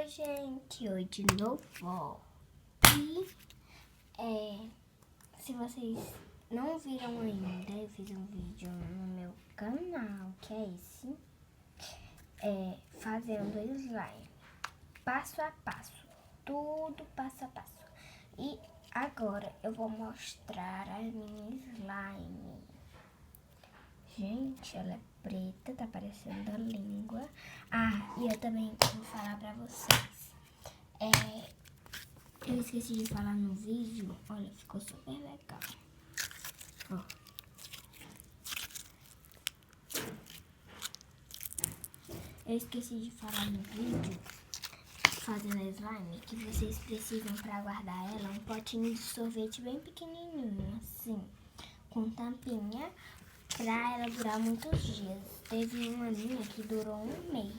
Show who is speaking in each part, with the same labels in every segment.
Speaker 1: Oi, gente, oi de novo, ó. E se vocês não viram ainda, eu fiz um vídeo no meu canal, que é esse, fazendo slime, passo a passo, tudo passo a passo. E agora eu vou mostrar a minha slime. Gente, ela é preta, tá parecendo a língua. Ah, e eu também vou falar pra vocês. Eu esqueci de falar no vídeo. Olha, ficou super legal. Ó. Eu esqueci de falar no vídeo, fazendo a slime, que vocês precisam pra guardar ela um potinho de sorvete bem pequenininho, assim, com tampinha, pra ela durar muitos dias. Teve uma minha que durou um mês,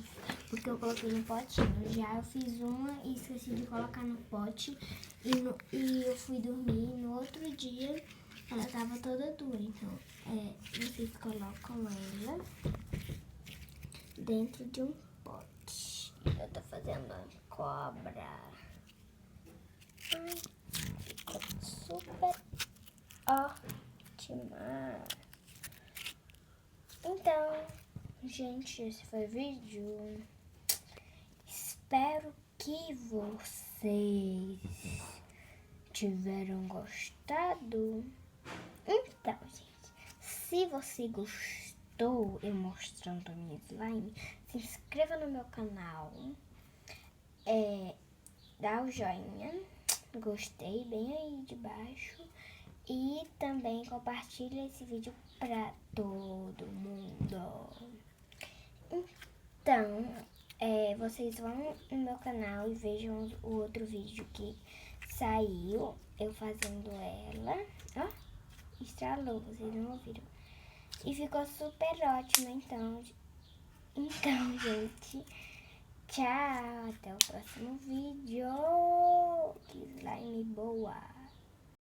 Speaker 1: porque eu coloquei no potinho. Já eu fiz uma e esqueci de colocar no pote e eu fui dormir. No outro dia ela tava toda dura. Então, vocês colocam ela dentro de um pote. Eu tô fazendo uma cobra. Ai, ficou super ótima. Então, gente, esse foi o vídeo. Espero que vocês tiveram gostado. Então, gente, se você gostou eu mostrando a minha slime, se inscreva no meu canal, dá o joinha, gostei, bem aí de baixo. E também compartilha esse vídeo pra todo mundo. Então, vocês vão no meu canal e vejam o outro vídeo que saiu, eu fazendo ela. Ó, estralou, vocês não ouviram. E ficou super ótimo, então, gente, tchau, até o próximo vídeo. Que slime boa!